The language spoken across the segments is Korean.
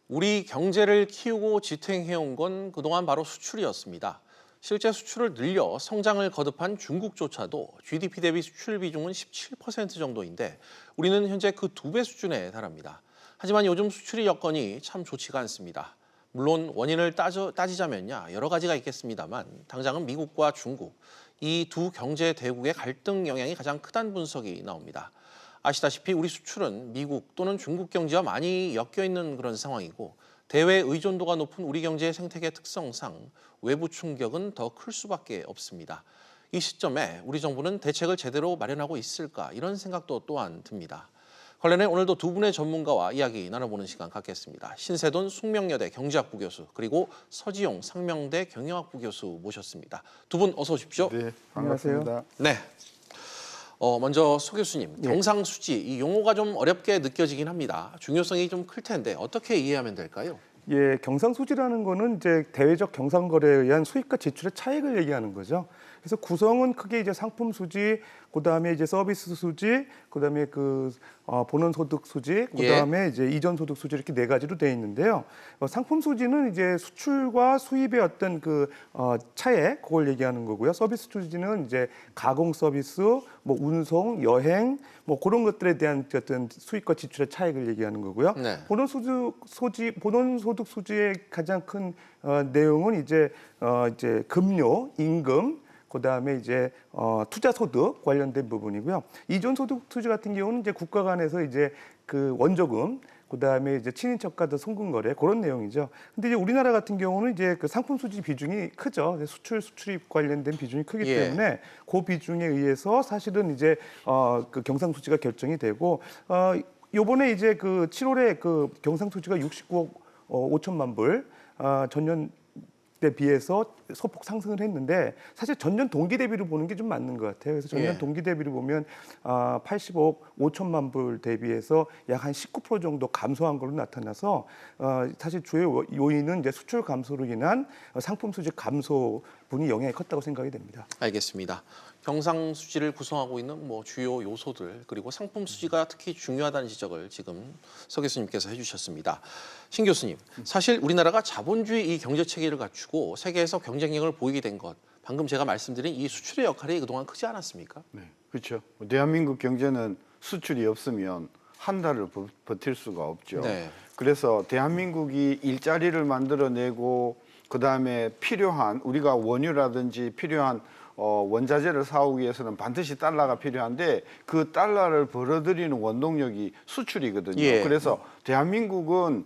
우리 경제를 키우고 지탱해온 건 그동안 바로 수출이었습니다. 실제 수출을 늘려 성장을 거듭한 중국조차도 GDP 대비 수출 비중은 17% 정도인데 우리는 현재 그 2배 수준에 달합니다. 하지만 요즘 수출이 여건이 참 좋지가 않습니다. 물론 원인을 따지자면야 여러 가지가 있겠습니다만 당장은 미국과 중국, 이 두 경제 대국의 갈등 영향이 가장 크다는 분석이 나옵니다. 아시다시피 우리 수출은 미국 또는 중국 경제와 많이 엮여 있는 그런 상황이고 대외 의존도가 높은 우리 경제의 생태계 특성상 외부 충격은 더 클 수밖에 없습니다. 이 시점에 우리 정부는 대책을 제대로 마련하고 있을까 이런 생각도 또한 듭니다. 관련해 오늘도 두 분의 전문가와 이야기 나눠보는 시간 갖겠습니다. 신세돈 숙명여대 경제학부 교수 그리고 서지용 상명대 경영학부 교수 모셨습니다. 두 분 어서 오십시오. 네, 반갑습니다. 네. 먼저 소 교수님, 경상수지 이 용어가 좀 어렵게 느껴지긴 합니다. 중요성이 좀 클 텐데 어떻게 이해하면 될까요? 예, 경상수지라는 거는 이제 대외적 경상거래에 의한 수입과 지출의 차익을 얘기하는 거죠. 그래서 구성은 크게 이제 상품 수지, 그다음에 이제 서비스 수지, 그다음에 본원 소득 수지, 그다음에 이제 이전 소득 수지 이렇게 네 가지로 되어 있는데요. 상품 수지는 이제 수출과 수입의 어떤 차액 그걸 얘기하는 거고요. 서비스 수지는 이제 가공 서비스, 뭐 운송, 여행, 뭐 그런 것들에 대한 어떤 수입과 지출의 차익을 얘기하는 거고요. 네. 본원 소득 수지의 가장 큰 내용은 이제 급료, 임금, 그다음에 이제 투자 소득 관련된 부분이고요. 이전 소득 수지 같은 경우는 이제 국가 간에서 이제 그 원조금, 그다음에 이제 친인척과도 송금 거래 그런 내용이죠. 근데 이제 우리나라 같은 경우는 이제 그 상품 수지 비중이 크죠. 수출입 관련된 비중이 크기 때문에 그 비중에 의해서 사실은 이제 그 경상 수지가 결정이 되고 요번에 이제 그 7월에 그 경상 수지가 69억 5천만 불 전년 때 비해서 소폭 상승을 했는데 사실 전년 동기 대비로 보는 게 좀 맞는 것 같아요. 그래서 전년 동기 대비로 보면 80억 5천만 불 대비해서 약 한 19% 정도 감소한 걸로 나타나서 사실 주요 요인은 이제 수출 감소로 인한 상품 수지 감소 분이 영향이 컸다고 생각이 됩니다. 알겠습니다. 경상수지를 구성하고 있는 뭐 주요 요소들 그리고 상품 수지가 특히 중요하다는 지적을 지금 서 교수님께서 해주셨습니다. 신 교수님, 사실 우리나라가 자본주의 이 경제 체계를 갖추고 세계에서 경쟁력을 보이게 된 것, 방금 제가 말씀드린 이 수출의 역할이 그동안 크지 않았습니까? 네, 그렇죠. 대한민국 경제는 수출이 없으면 한 달을 버틸 수가 없죠. 네. 그래서 대한민국이 일자리를 만들어내고 그다음에 필요한 우리가 원유라든지 필요한 원자재를 사오기 위해서는 반드시 달러가 필요한데 그 달러를 벌어들이는 원동력이 수출이거든요. 그래서 대한민국은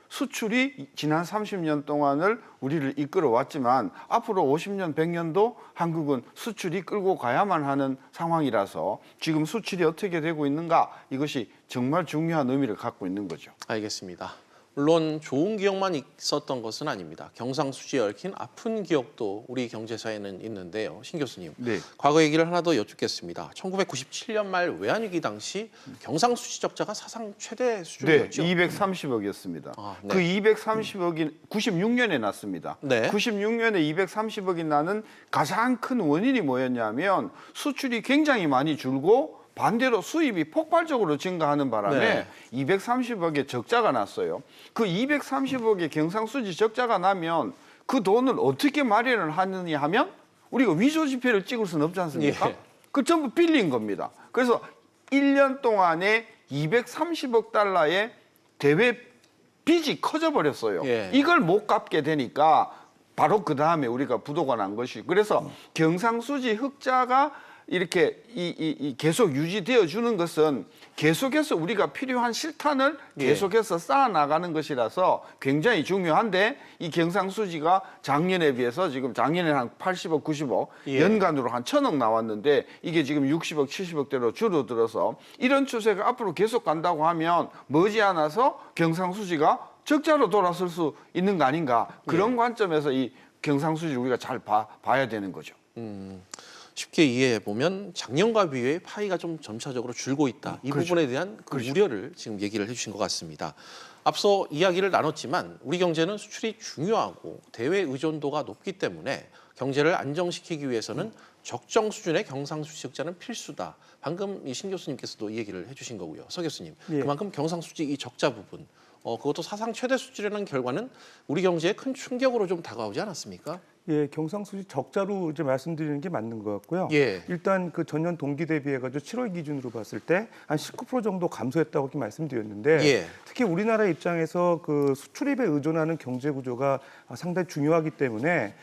수출이 지난 30년 동안을 우리를 이끌어 왔지만 앞으로 50년, 100년도 한국은 수출이 끌고 가야만 하는 상황이라서 지금 수출이 어떻게 되고 있는가 이것이 정말 중요한 의미를 갖고 있는 거죠. 알겠습니다. 물론 좋은 기억만 있었던 것은 아닙니다. 경상수지에 얽힌 아픈 기억도 우리 경제사에는 있는데요. 신 교수님, 네. 과거 얘기를 하나 더 여쭙겠습니다. 1997년 말 외환위기 당시 경상수지 적자가 사상 최대 수준이었죠? 네, 230억이었습니다. 네. 그 230억이 96년에 났습니다. 네. 96년에 230억이 나는 가장 큰 원인이 뭐였냐면 수출이 굉장히 많이 줄고 반대로 수입이 폭발적으로 증가하는 바람에 230억의 적자가 났어요. 그 230억의 경상수지 적자가 나면 그 돈을 어떻게 마련을 하느냐 하면 우리가 위조지폐를 찍을 수는 없지 않습니까? 그 전부 빌린 겁니다. 그래서 1년 동안에 230억 달러의 대외 빚이 커져버렸어요. 이걸 못 갚게 되니까 바로 그 다음에 우리가 부도가 난 것이 그래서 경상수지 흑자가 이렇게 계속 유지되어 주는 것은 계속해서 우리가 필요한 실탄을 계속해서 쌓아 나가는 것이라서 굉장히 중요한데 이 경상수지가 작년에 비해서 지금 작년에 한 80억, 90억 연간으로 한 1,000억 나왔는데 이게 지금 60억, 70억대로 줄어들어서 이런 추세가 앞으로 계속 간다고 하면 머지않아서 경상수지가 적자로 돌아설 수 있는 거 아닌가 그런 관점에서 이 경상수지를 우리가 잘 봐야 되는 거죠. 쉽게 이해해 보면 작년과 비교해 파이가 좀 점차적으로 줄고 있다. 이 부분에 대한 그 우려를 지금 얘기를 해주신 것 같습니다. 앞서 이야기를 나눴지만 우리 경제는 수출이 중요하고 대외 의존도가 높기 때문에 경제를 안정시키기 위해서는 적정 수준의 경상수지 적자는 필수다. 방금 이 신 교수님께서도 이 얘기를 해주신 거고요. 서 교수님, 예. 그만큼 경상수지 이 적자 부분, 그것도 사상 최대 수준이라는 결과는 우리 경제에 큰 충격으로 좀 다가오지 않았습니까? 예, 경상수지 적자로 이제 말씀드리는 게 맞는 것 같고요. 예. 일단 그 전년 동기 대비해가지고 7월 기준으로 봤을 때 한 19% 정도 감소했다고 이렇게 말씀드렸는데, 예. 특히 우리나라 입장에서 그 수출입에 의존하는 경제 구조가 상당히 중요하기 때문에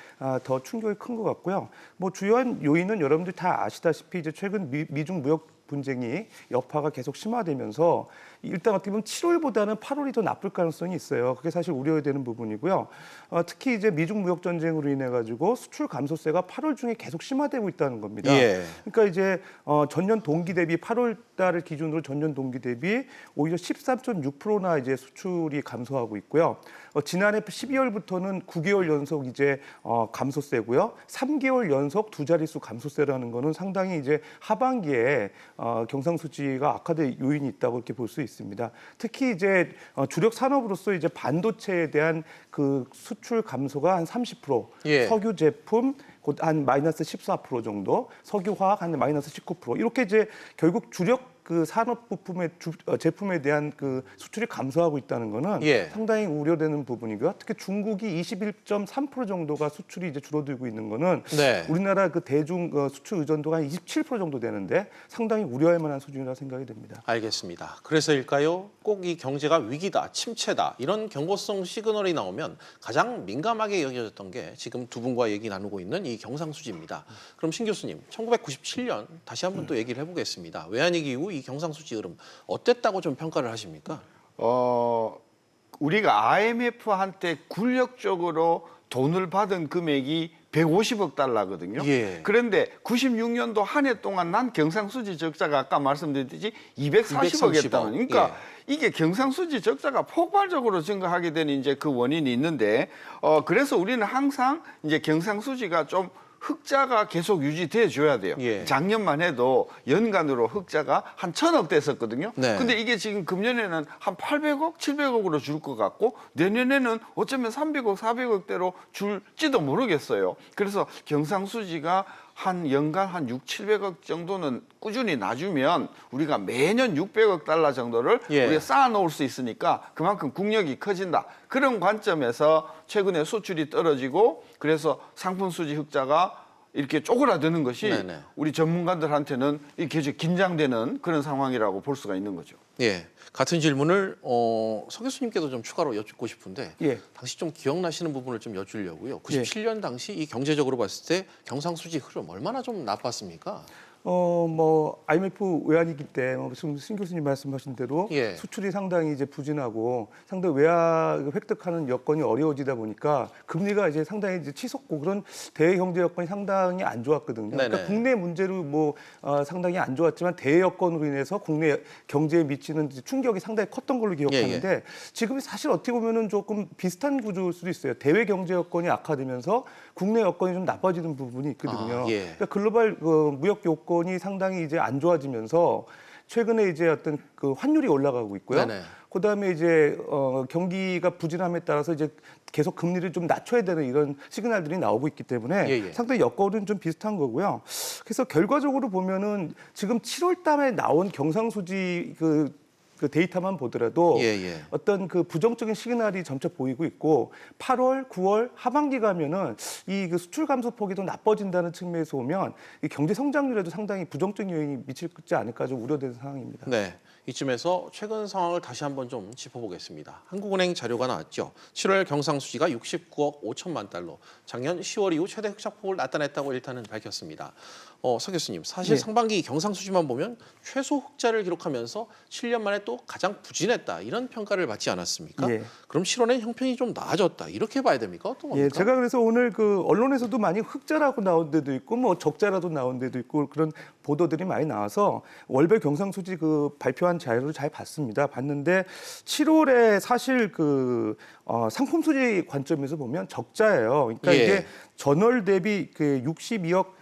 더 충격이 큰 것 같고요. 뭐 주요한 요인은 여러분들 다 아시다시피 이제 최근 미중 무역 분쟁이 여파가 계속 심화되면서 일단 어떻게 보면 7월보다는 8월이 더 나쁠 가능성이 있어요. 그게 사실 우려해야 되는 부분이고요. 특히 이제 미중 무역 전쟁으로 인해 가지고 수출 감소세가 8월 중에 계속 심화되고 있다는 겁니다. 예. 그러니까 이제 전년 동기 대비 8월 달을 기준으로 전년 동기 대비 오히려 13.6%나 이제 수출이 감소하고 있고요. 지난해 12월부터는 9개월 연속 이제 감소세고요. 3개월 연속 두 자릿수 감소세라는 거는 상당히 이제 하반기에 경상수지가 악화될 요인이 있다고 이렇게 볼 수 있습니다. 특히 이제 주력 산업으로서 이제 반도체에 대한 그 수출 감소가 한 30%, 예. 석유 제품 곧 한 마이너스 14% 정도, 석유화학 한 마이너스 19% 이렇게 이제 결국 주력 그 산업 부품의 제품에 대한 그 수출이 감소하고 있다는 거는 예. 상당히 우려되는 부분이고요. 특히 중국이 21.3% 정도가 수출이 이제 줄어들고 있는 거는 네. 우리나라 그 대중 수출 의존도가 한 27% 정도 되는데 상당히 우려할 만한 수준이라고 생각이 됩니다. 알겠습니다. 그래서일까요? 꼭 이 경제가 위기다, 침체다 이런 경고성 시그널이 나오면 가장 민감하게 여겨졌던 게 지금 두 분과 얘기 나누고 있는 이 경상수지입니다. 그럼 신 교수님, 1997년 다시 한번 또 얘기를 해보겠습니다. 외환위기 이후 이 경상수지 흐름 어땠다고 좀 평가를 하십니까? 우리가 IMF한테 굴력적으로 돈을 받은 금액이 150억 달러거든요. 예. 그런데 96년도 한 해 동안 난 경상수지 적자가 아까 말씀드렸듯이 240억이었다. 그러니까 이게 경상수지 적자가 폭발적으로 증가하게 된 이제 그 원인이 있는데 그래서 우리는 항상 이제 경상수지가 좀 흑자가 계속 유지돼 줘야 돼요. 예. 작년만 해도 연간으로 흑자가 한 1,000억 됐었거든요. 네. 근데 이게 지금 금년에는 한 800억, 700억으로 줄 것 같고 내년에는 어쩌면 300억, 400억대로 줄지도 모르겠어요. 그래서 경상수지가 한 연간 한 6, 700억 정도는 꾸준히 놔주면 우리가 매년 600억 달러 정도를 예. 우리가 쌓아놓을 수 있으니까 그만큼 국력이 커진다. 그런 관점에서 최근에 수출이 떨어지고 그래서 상품 수지 흑자가 이렇게 쪼그라드는 것이 네네. 우리 전문가들한테는 이게 계속 긴장되는 그런 상황이라고 볼 수가 있는 거죠. 예, 같은 질문을 서 교수님께도 좀 추가로 여쭙고 싶은데 예. 당시 좀 기억나시는 부분을 좀 여쭈려고요. 97년 당시 이 경제적으로 봤을 때 경상수지 흐름 얼마나 좀 나빴습니까? 뭐 IMF 외환위기 때 지금 신 교수님 말씀하신 대로 예. 수출이 상당히 이제 부진하고 상당히 외화를 획득하는 여건이 어려워지다 보니까 금리가 이제 상당히 이제 치솟고 그런 대외 경제 여건이 상당히 안 좋았거든요. 네네. 그러니까 국내 문제로 뭐 상당히 안 좋았지만 대외 여건으로 인해서 국내 경제에 미치는 충격이 상당히 컸던 걸로 기억하는데 지금 사실 어떻게 보면은 조금 비슷한 구조일 수도 있어요. 대외 경제 여건이 악화되면서 국내 여건이 좀 나빠지는 부분이 있거든요. 예. 그러니까 글로벌 무역 요건이 상당히 이제 안 좋아지면서 최근에 이제 어떤 그 환율이 올라가고 있고요. 네네. 그다음에 이제 경기가 부진함에 따라서 이제 계속 금리를 좀 낮춰야 되는 이런 시그널들이 나오고 있기 때문에 예. 상당히 여건은 좀 비슷한 거고요. 그래서 결과적으로 보면은 지금 7월 달에 나온 경상수지 그 데이터만 보더라도 어떤 그 부정적인 시그널이 점차 보이고 있고 8월, 9월 하반기 가면은 이 그 수출 감소 폭이 더 나빠진다는 측면에서 보면 이 경제 성장률에도 상당히 부정적인 요인이 미칠지 않을까 좀 우려되는 상황입니다. 네, 이쯤에서 최근 상황을 다시 한번 좀 짚어보겠습니다. 한국은행 자료가 나왔죠. 7월 경상수지가 69억 5천만 달러, 작년 10월 이후 최대 흑자폭을 나타냈다고 일단은 밝혔습니다. 서 교수님, 사실 상반기 경상수지만 보면 최소 흑자를 기록하면서 7년 만에 또 가장 부진했다 이런 평가를 받지 않았습니까? 그럼 7월엔 형편이 좀 나아졌다 이렇게 봐야 됩니까? 어떤 겁니까? 제가 그래서 오늘 그 언론에서도 많이 흑자라고 나온 데도 있고 뭐 적자라도 나온 데도 있고 그런 보도들이 많이 나와서 월별 경상수지 그 발표한 자료를 잘 봤는데 7월에 사실 그 상품 수지 관점에서 보면 적자예요. 그러니까 이게 전월 대비 그 62억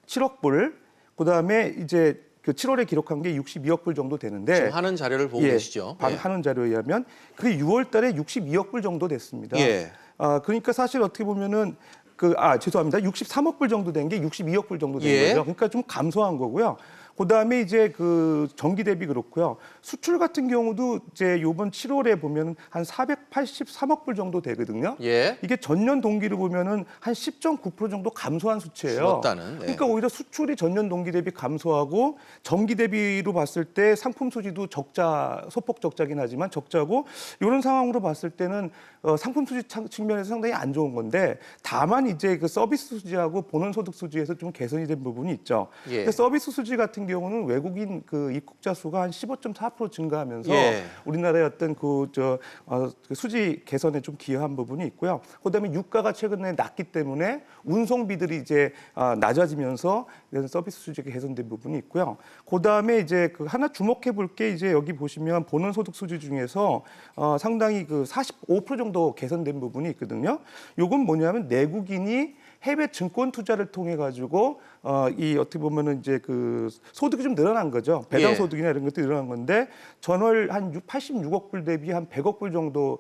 7억 불, 그다음에 이제 그 7월에 기록한 게 62억 불 정도 되는데 지금 하는 자료를 보고 계시죠? 하는 자료에 의하면 그게 6월 달에 62억 불 정도 됐습니다. 그러니까 사실 어떻게 보면은 죄송합니다. 63억 불 정도 된 게 62억 불 정도 된 예. 거죠. 그러니까 좀 감소한 거고요. 그다음에 이제 그 전기 대비 그렇고요. 수출 같은 경우도 이제 요번 7월에 보면 한 483억 불 정도 되거든요. 예. 이게 전년 동기로 보면은 한 10.9% 정도 감소한 수치예요. 줄었다는, 네. 그러니까 오히려 수출이 전년 동기 대비 감소하고 전기 대비로 봤을 때 상품 수지도 적자, 소폭 적자긴 하지만 적자고 이런 상황으로 봤을 때는 상품 수지 측면에서 상당히 안 좋은 건데 다만 이제 그 서비스 수지하고 본원 소득 수지에서 좀 개선이 된 부분이 있죠. 예. 근데 서비스 수지 같은 경우는 외국인 그 입국자 수가 한 15.4% 증가하면서 예. 우리나라의 어떤 그 수지 개선에 좀 기여한 부분이 있고요. 그다음에 유가가 최근에 낮기 때문에 운송비들이 이제 낮아지면서 서비스 수지가 개선된 부분이 있고요. 그다음에 이제 그 하나 주목해 볼 게 이제 여기 보시면 본원 소득 수지 중에서 상당히 그 45% 정도 개선된 부분이 있거든요. 요건 뭐냐면 내국인이 해외 증권 투자를 통해 가지고 이 어떻게 보면은 이제 그 소득이 좀 늘어난 거죠. 배당 예. 소득이나 이런 것들이 늘어난 건데 전월 한 86억 불 대비 한 100억 불 정도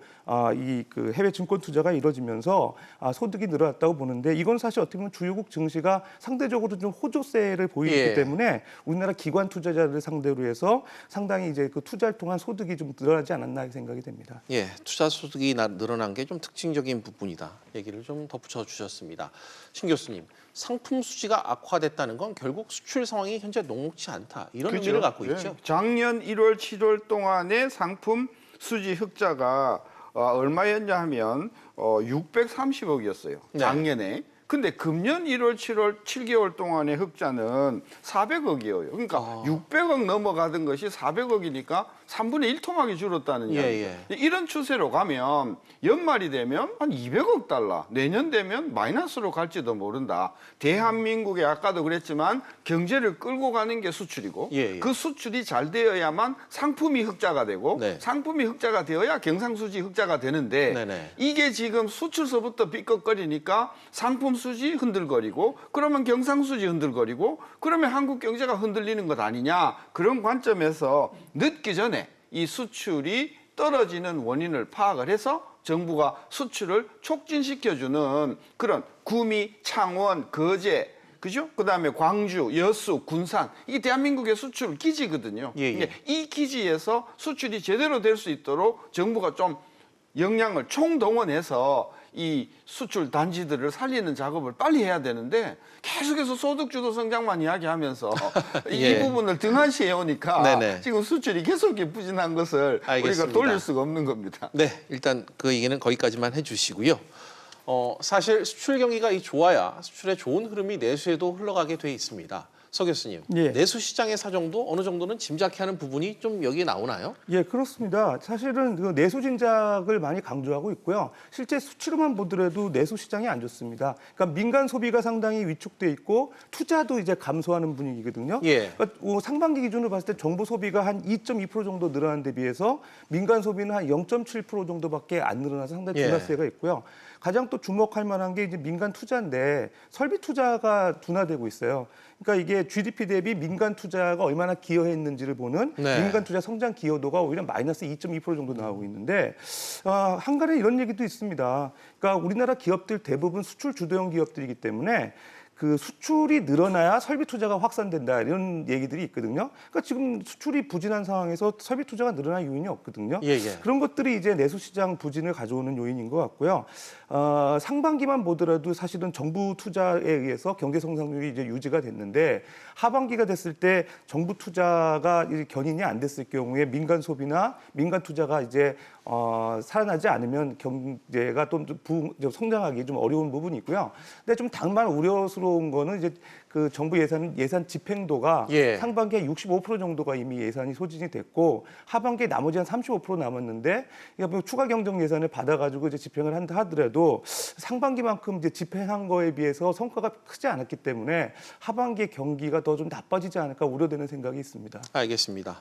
이 그 해외 증권 투자가 이루어지면서 소득이 늘어났다고 보는데 이건 사실 어떻게 보면 주요국 증시가 상대적으로 좀 호조세를 보이기 예. 때문에 우리나라 기관 투자자를 상대로 해서 상당히 이제 그 투자를 통한 소득이 좀 늘어나지 않았나 생각이 됩니다. 예, 투자 소득이 늘어난 게 좀 특징적인 부분이다. 얘기를 좀 덧붙여 주셨습니다. 신 교수님, 상품 수지가 악화됐다는 건 결국 수출 상황이 현재 녹록치 않다. 이런 그렇죠. 의미를 갖고 예. 있죠. 작년 1월, 7월 동안의 상품 수지 흑자가 얼마였냐 하면 630억이었어요. 네. 작년에. 근데 금년 1월, 7월 7개월 동안의 흑자는 400억이에요. 그러니까 600억 넘어가던 것이 400억이니까 3분의 1 토막이 줄었다는 예, 이야기죠. 이런 추세로 가면 연말이 되면 한 200억 달러, 내년 되면 마이너스로 갈지도 모른다. 대한민국의 아까도 그랬지만 경제를 끌고 가는 게 수출이고 예, 예. 그 수출이 잘 되어야만 상품이 흑자가 되고 네. 상품이 흑자가 되어야 경상수지 흑자가 되는데 네네. 이게 지금 수출서부터 삐걱거리니까 상품 수지 흔들거리고 그러면 경상수지 흔들거리고 그러면 한국 경제가 흔들리는 것 아니냐 그런 관점에서 늦기 전에 이 수출이 떨어지는 원인을 파악을 해서 정부가 수출을 촉진시켜주는 그런 구미, 창원, 거제 그죠? 그다음에 광주, 여수, 군산 이게 대한민국의 수출 기지거든요. 예, 예. 이 기지에서 수출이 제대로 될 수 있도록 정부가 좀 역량을 총동원해서 이 수출 단지들을 살리는 작업을 빨리 해야 되는데 계속해서 소득주도 성장만 이야기하면서 예. 이 부분을 등한시해 오니까 네네. 지금 수출이 계속 부진한 것을 알겠습니다. 우리가 돌릴 수가 없는 겁니다. 네, 일단 그 얘기는 거기까지만 해주시고요. 사실 수출 경기가 좋아야 수출의 좋은 흐름이 내수에도 흘러가게 돼 있습니다. 서 교수님, 예. 내수 시장의 사정도 어느 정도는 짐작해하는 부분이 좀 여기에 나오나요? 예, 그렇습니다. 사실은 그 내수 진작을 많이 강조하고 있고요. 실제 수치로만 보더라도 내수 시장이 안 좋습니다. 그러니까 민간 소비가 상당히 위축돼 있고 투자도 이제 감소하는 분위기거든요. 예. 그러니까 상반기 기준으로 봤을 때 정부 소비가 한 2.2% 정도 늘어난 데 비해서 민간 소비는 한 0.7% 정도밖에 안 늘어나서 상당히 예. 둔화세가 있고요. 가장 또 주목할 만한 게 이제 민간 투자인데 설비 투자가 둔화되고 있어요. 그러니까 이게 GDP 대비 민간 투자가 얼마나 기여했는지를 보는 네. 민간 투자 성장 기여도가 오히려 마이너스 2.2% 정도 나오고 있는데 한간에 이런 얘기도 있습니다. 그러니까 우리나라 기업들 대부분 수출 주도형 기업들이기 때문에 그 수출이 늘어나야 설비 투자가 확산된다 이런 얘기들이 있거든요. 그러니까 지금 수출이 부진한 상황에서 설비 투자가 늘어날 요인이 없거든요. 예, 예. 그런 것들이 이제 내수 시장 부진을 가져오는 요인인 것 같고요. 상반기만 보더라도 사실은 정부 투자에 의해서 경제 성장률이 이제 유지가 됐는데 하반기가 됐을 때 정부 투자가 이제 견인이 안 됐을 경우에 민간 소비나 민간 투자가 이제 살아나지 않으면 경제가 또 성장하기 좀 어려운 부분이 있고요. 근데 좀 다만 우려스러운 거는 이제 그 정부 예산 집행도가 예. 상반기에 65% 정도가 이미 예산이 소진이 됐고 하반기에 나머지 한 35% 남았는데 뭐 추가 경정 예산을 받아가지고 이제 집행을 한다 하더라도 상반기만큼 이제 집행한 거에 비해서 성과가 크지 않았기 때문에 하반기에 경기가 더 좀 나빠지지 않을까 우려되는 생각이 있습니다. 알겠습니다.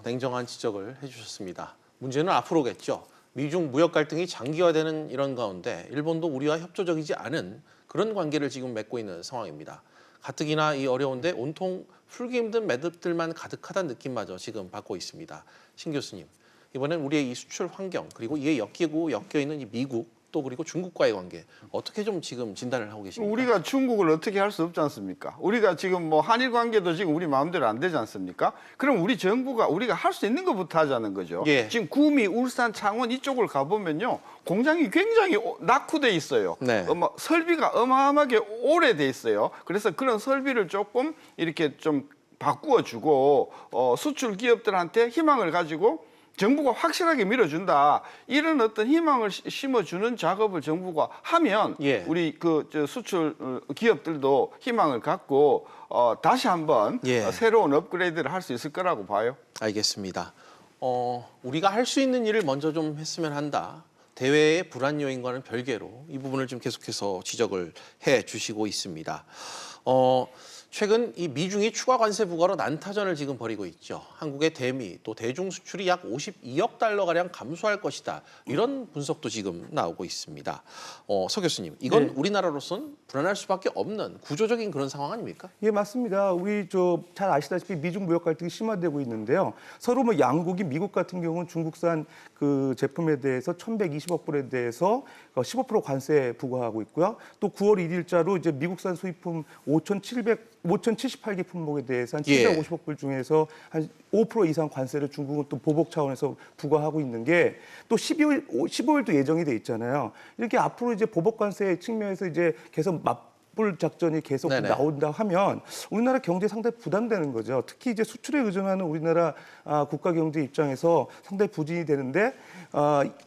냉정한 지적을 해주셨습니다. 문제는 앞으로겠죠. 미중 무역 갈등이 장기화되는 이런 가운데 일본도 우리와 협조적이지 않은 그런 관계를 지금 맺고 있는 상황입니다. 가뜩이나 이 어려운데 온통 풀기 힘든 매듭들만 가득하다는 느낌마저 지금 받고 있습니다. 신 교수님, 이번엔 우리의 이 수출 환경 그리고 이에 엮여 있는 이 미국 또 그리고 중국과의 관계 어떻게 좀 지금 진단을 하고 계십니까? 우리가 중국을 어떻게 할 수 없지 않습니까? 우리가 지금 뭐 한일 관계도 지금 우리 마음대로 안 되지 않습니까? 그럼 우리 정부가 우리가 할 수 있는 것부터 하자는 거죠. 예. 지금 구미, 울산, 창원 이쪽을 가보면요. 공장이 굉장히 낙후돼 있어요. 네. 설비가 어마어마하게 오래돼 있어요. 그래서 그런 설비를 조금 이렇게 좀 바꾸어주고 수출 기업들한테 희망을 가지고 정부가 확실하게 밀어준다. 이런 어떤 희망을 심어주는 작업을 정부가 하면 예. 우리 저 수출 기업들도 희망을 갖고 다시 한번 예. 새로운 업그레이드를 할 수 있을 거라고 봐요. 알겠습니다. 우리가 할 수 있는 일을 먼저 좀 했으면 한다. 대외의 불안 요인과는 별개로 이 부분을 좀 계속해서 지적을 해 주시고 있습니다. 최근 이 미중이 추가 관세 부과로 난타전을 지금 벌이고 있죠. 한국의 대미 또 대중 수출이 약 52억 달러 가량 감소할 것이다. 이런 분석도 지금 나오고 있습니다. 서 교수님, 이건 네. 우리나라로서는 불안할 수밖에 없는 구조적인 그런 상황 아닙니까? 예, 맞습니다. 우리 잘 아시다시피 미중 무역 갈등이 심화되고 있는데요. 서로 뭐 양국이 미국 같은 경우는 중국산 그 제품에 대해서 1,120억 불에 대해서 15% 관세 부과하고 있고요. 또 9월 1일자로 이제 미국산 수입품 5,078개 품목에 대해서 한 750억 불 중에서 한 5% 이상 관세를 중국은 또 보복 차원에서 부과하고 있는 게 또 15일도 예정이 돼 있잖아요. 이렇게 앞으로 이제 보복 관세 측면에서 이제 계속 맞불 작전이 계속 네네. 나온다 하면 우리나라 경제 상당히 부담되는 거죠. 특히 이제 수출에 의존하는 우리나라 국가 경제 입장에서 상당히 부진이 되는데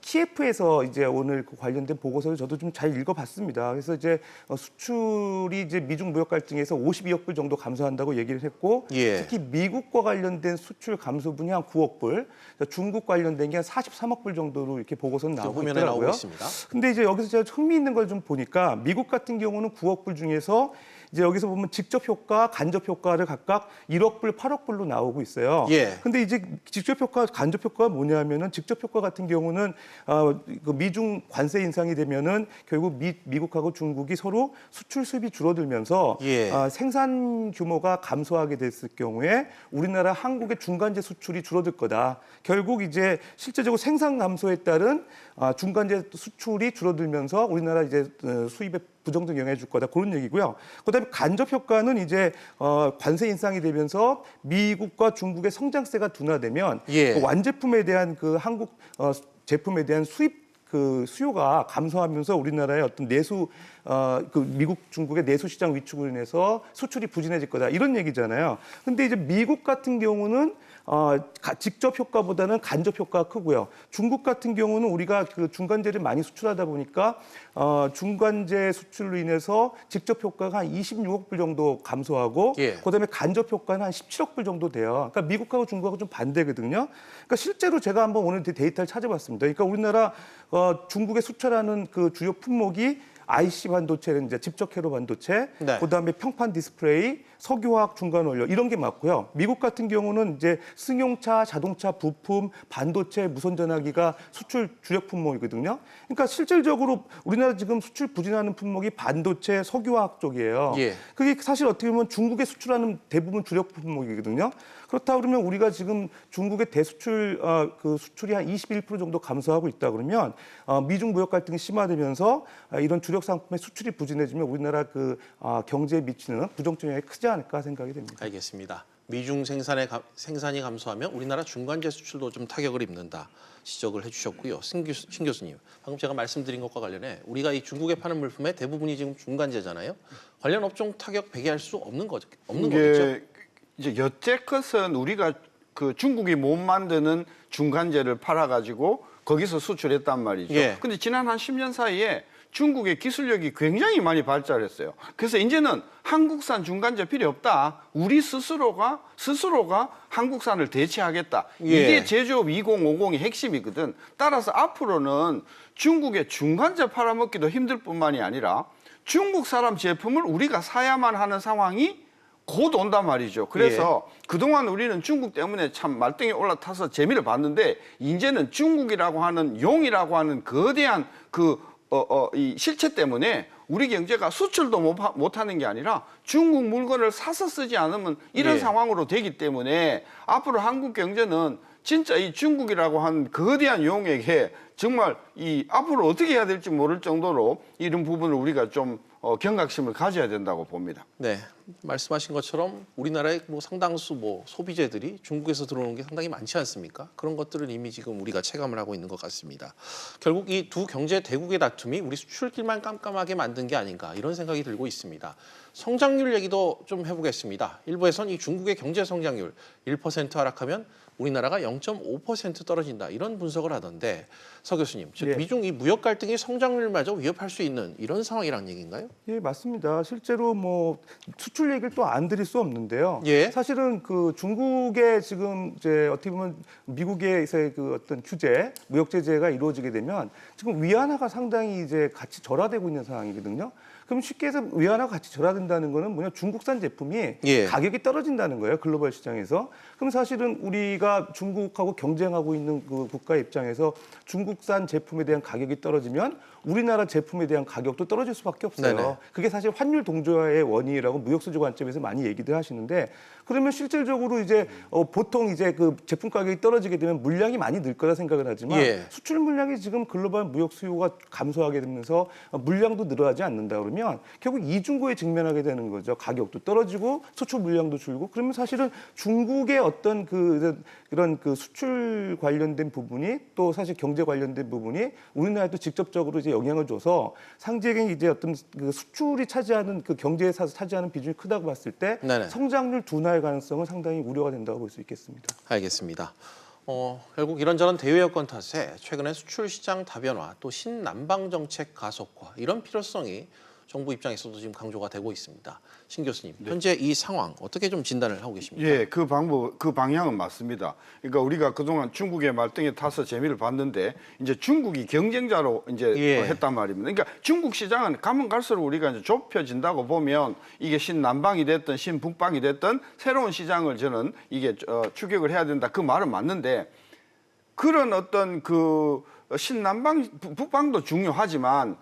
키예프에서 이제 오늘 그 관련된 보고서를 저도 좀 잘 읽어봤습니다. 그래서 이제 수출이 이제 미중 무역 갈등에서 52억 불 정도 감소한다고 얘기를 했고 예. 특히 미국과 관련된 수출 감소분이 한 9억 불, 중국 관련된 게 한 43억 불 정도로 이렇게 보고서는 나오고 화면에 있더라고요. 나오고 있습니다. 근데 이제 여기서 제가 흥미있는 걸 좀 보니까 미국 같은 경우는 9억 불 중에서 이제 여기서 보면 직접 효과, 간접 효과를 각각 1억 불, 8억 불로 나오고 있어요. 예. 근데 이제 직접 효과, 간접 효과가 뭐냐면은 직접 효과 같은 경우는 그 미중 관세 인상이 되면은 결국 미국하고 중국이 서로 수출 수입이 줄어들면서 예. 생산 규모가 감소하게 됐을 경우에 우리나라 한국의 중간재 수출이 줄어들 거다. 결국 이제 실제적으로 생산 감소에 따른 중간재 수출이 줄어들면서 우리나라 이제 수입에 부정적 영향을 줄 거다. 그런 얘기고요. 그다음에 간접 효과는 이제 관세 인상이 되면서 미국과 중국의 성장세가 둔화되면 예. 그 완제품에 대한 그 한국 제품에 대한 수요가 감소하면서 우리나라의 어떤 그 미국 중국의 내수 시장 위축으로 인해서 수출이 부진해질 거다 이런 얘기잖아요. 근데 이제 미국 같은 경우는 직접 효과보다는 간접 효과가 크고요. 중국 같은 경우는 우리가 그 중간재를 많이 수출하다 보니까 중간재 수출로 인해서 직접 효과가 한 26억 불 정도 감소하고 예. 그다음에 간접 효과는 한 17억 불 정도 돼요. 그러니까 미국하고 중국하고 좀 반대거든요. 그러니까 실제로 제가 한번 오늘 데이터를 찾아봤습니다. 그러니까 우리나라 중국에 수출하는 그 주요 품목이 IC 반도체는 이제 집적 회로 반도체, 네. 그다음에 평판 디스플레이, 석유화학 중간 원료 이런 게 맞고요. 미국 같은 경우는 이제 승용차, 자동차 부품, 반도체, 무선 전화기가 수출 주력 품목이거든요. 그러니까 실질적으로 우리나라 지금 수출 부진하는 품목이 반도체, 석유화학 쪽이에요. 예. 그게 사실 어떻게 보면 중국에 수출하는 대부분 주력 품목이거든요. 그렇다 그러면 우리가 지금 중국의 대수출 그 수출이 한 21% 정도 감소하고 있다 그러면 미중 무역 갈등이 심화되면서 이런 주력 상품의 수출이 부진해지면 우리나라 그 경제에 미치는 부정적 영향이 크지 않을까 생각이 됩니다. 알겠습니다. 미중 생산이 감소하면 우리나라 중간재 수출도 좀 타격을 입는다 지적을 해주셨고요. 신 교수님, 방금 제가 말씀드린 것과 관련해 우리가 이 중국에 파는 물품의 대부분이 지금 중간재잖아요. 관련 업종 타격 배제할 수 없는 거겠죠? 이제 여태껏은 우리가 그 중국이 못 만드는 중간재를 팔아가지고 거기서 수출했단 말이죠. 예. 근데 지난 한 10년 사이에 중국의 기술력이 굉장히 많이 발달했어요. 그래서 이제는 한국산 중간재 필요 없다. 우리 스스로가 한국산을 대체하겠다. 예. 이게 제조업 2050의 핵심이거든. 따라서 앞으로는 중국의 중간재 팔아먹기도 힘들 뿐만이 아니라 중국 사람 제품을 우리가 사야만 하는 상황이 곧 온단 말이죠. 그래서 그동안 우리는 중국 때문에 참 말등에 올라타서 재미를 봤는데 이제는 중국이라고 하는 용이라고 하는 거대한 이 실체 때문에 우리 경제가 수출도 못하는 게 아니라 중국 물건을 사서 쓰지 않으면 이런 상황으로 되기 때문에 앞으로 한국 경제는 진짜 이 중국이라고 한 거대한 용액에 정말 이 앞으로 어떻게 해야 될지 모를 정도로 이런 부분을 우리가 좀 경각심을 가져야 된다고 봅니다. 네, 말씀하신 것처럼 우리나라의 뭐 상당수 뭐 소비재들이 중국에서 들어오는 게 상당히 많지 않습니까? 그런 것들을 이미 지금 우리가 체감을 하고 있는 것 같습니다. 결국 이 두 경제 대국의 다툼이 우리 수출길만 깜깜하게 만든 게 아닌가 이런 생각이 들고 있습니다. 성장률 얘기도 좀 해보겠습니다. 일부에선 이 중국의 경제 성장률 1% 하락하면 우리나라가 0.5% 떨어진다 이런 분석을 하던데 서 교수님, 즉 예. 미중 이 무역 갈등이 성장률마저 위협할 수 있는 이런 상황이란 얘기인가요? 예, 맞습니다. 실제로 뭐 수출 얘기를 또 안 드릴 수 없는데요. 예. 사실은 그 중국의 지금 이제 어떻게 보면 미국에서의 그 어떤 규제, 무역 제재가 이루어지게 되면 지금 위안화가 상당히 이제 같이 절하되고 있는 상황이거든요. 그럼 쉽게 해서 위안화가 같이 절하된다는 거는 뭐냐, 중국산 제품이 예. 가격이 떨어진다는 거예요, 글로벌 시장에서. 그럼 사실은 우리가 중국하고 경쟁하고 있는 그 국가 입장에서 중국산 제품에 대한 가격이 떨어지면 우리나라 제품에 대한 가격도 떨어질 수밖에 없어요. 네네. 그게 사실 환율 동조화의 원인이라고 무역수지 관점에서 많이 얘기들 하시는데, 그러면 실질적으로 이제 보통 이제 그 제품 가격이 떨어지게 되면 물량이 많이 늘 거라 생각을 하지만 예. 수출 물량이 지금 글로벌 무역 수요가 감소하게 되면서 물량도 늘어나지 않는다 그러면 결국 이중고에 직면하게 되는 거죠. 가격도 떨어지고 수출 물량도 줄고, 그러면 사실은 중국의 어떤 이런 그 수출 관련된 부분이 또 사실 경제 관련된 부분이 우리나라에도 직접적으로 이제 영향을 줘서 상대적인 이제 어떤 그 수출이 차지하는 그 경제에서 차지하는 비중이 크다고 봤을 때 네네. 성장률 둔화의 가능성은 상당히 우려가 된다고 볼 수 있겠습니다. 알겠습니다. 결국 이런저런 대외 여건 탓에 최근에 수출 시장 다변화 또 신남방 정책 가속화 이런 필요성이 정부 입장에서도 지금 강조가 되고 있습니다. 신 교수님, 현재 이 상황 어떻게 좀 진단을 하고 계십니까? 예, 그 방향은 맞습니다. 그러니까 우리가 그동안 중국의 말등에 타서 재미를 봤는데 이제 중국이 경쟁자로 이제 예. 했단 말입니다. 그러니까 중국 시장은 가면 갈수록 우리가 이제 좁혀진다고 보면 이게 신남방이 됐든 신북방이 됐든 새로운 시장을 저는 이게 추격을 해야 된다. 그 말은 맞는데 그런 어떤 그 신남방, 북방도 중요하지만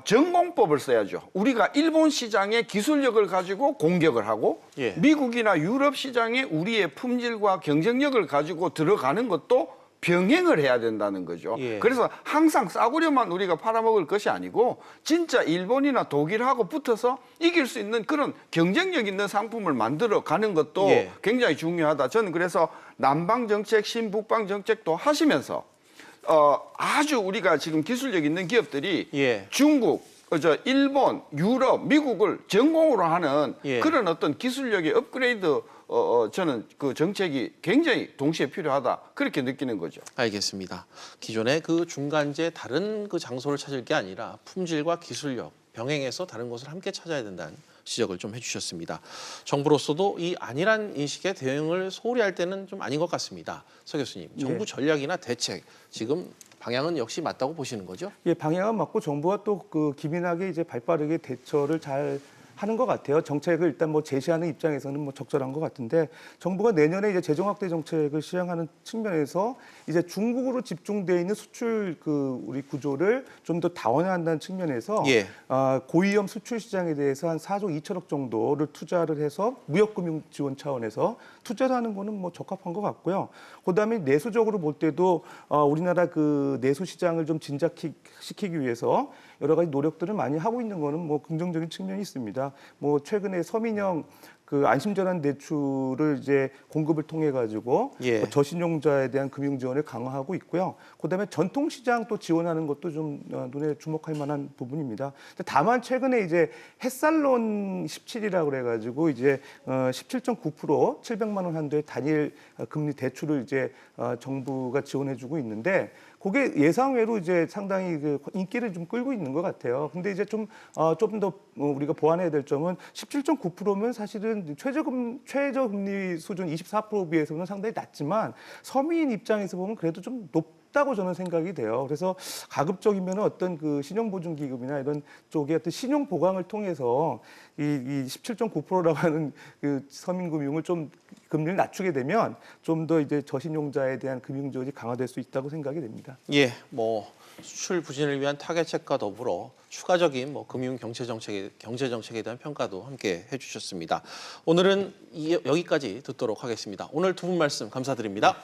전공법을 써야죠. 우리가 일본 시장의 기술력을 가지고 공격을 하고 예. 미국이나 유럽 시장에 우리의 품질과 경쟁력을 가지고 들어가는 것도 병행을 해야 된다는 거죠. 예. 그래서 항상 싸구려만 우리가 팔아먹을 것이 아니고 진짜 일본이나 독일하고 붙어서 이길 수 있는 그런 경쟁력 있는 상품을 만들어 가는 것도 예. 굉장히 중요하다. 저는 그래서 남방 정책, 신북방 정책도 하시면서 아주 우리가 지금 기술력 있는 기업들이 예. 중국, 일본, 유럽, 미국을 전공으로 하는 예. 그런 어떤 기술력의 업그레이드 저는 그 정책이 굉장히 동시에 필요하다 그렇게 느끼는 거죠. 알겠습니다. 기존의 그 중간재 다른 그 장소를 찾을 게 아니라 품질과 기술력 병행해서 다른 것을 함께 찾아야 된다는 지적을 좀 해주셨습니다. 정부로서도 이 안일한 인식에 대응을 소홀히 할 때는 좀 아닌 것 같습니다. 서 교수님, 정부 전략이나 대책 지금 방향은 역시 맞다고 보시는 거죠? 예, 방향은 맞고 정부가 또 그 기민하게 이제 발빠르게 대처를 잘 하는 것 같아요. 정책을 일단 뭐 제시하는 입장에서는 뭐 적절한 것 같은데, 정부가 내년에 이제 재정 확대 정책을 시행하는 측면에서 이제 중국으로 집중돼 있는 수출 그 우리 구조를 좀 더 다원화한다는 측면에서 예. 고위험 수출 시장에 대해서 한 4조 2천억 정도를 투자를 해서 무역금융 지원 차원에서 투자를 하는 거는 뭐 적합한 것 같고요. 그다음에 내수적으로 볼 때도 우리나라 그 내수 시장을 좀 진작시키기 위해서 여러 가지 노력들을 많이 하고 있는 거는 뭐 긍정적인 측면이 있습니다. 뭐 최근에 서민형 그 안심전환 대출을 이제 공급을 통해 가지고 예. 저신용자에 대한 금융 지원을 강화하고 있고요. 그다음에 전통 시장 또 지원하는 것도 좀 눈에 주목할 만한 부분입니다. 다만 최근에 이제 햇살론 17이라고 그래 가지고 이제 17.9% 700만 원 한도의 단일 금리 대출을 이제 정부가 지원해 주고 있는데, 그게 예상외로 이제 상당히 그 인기를 좀 끌고 있는 것 같아요. 근데 이제 좀 더 우리가 보완해야 될 점은 17.9%면 사실은 최저금리 수준 24% 비해서는 상당히 낮지만 서민 입장에서 보면 그래도 좀 높다고 저는 생각이 돼요. 그래서 가급적이면 어떤 그 신용보증기금이나 이런 쪽의 어떤 신용 보강을 통해서 이 17.9%라고 하는 그 서민금융을 좀 금리를 낮추게 되면 좀 더 이제 저신용자에 대한 금융 지원이 강화될 수 있다고 생각이 됩니다. 예, 뭐 수출 부진을 위한 타겟책과 더불어 추가적인 뭐 금융 경제 정책에 대한 평가도 함께 해주셨습니다. 오늘은 여기까지 듣도록 하겠습니다. 오늘 두 분 말씀 감사드립니다.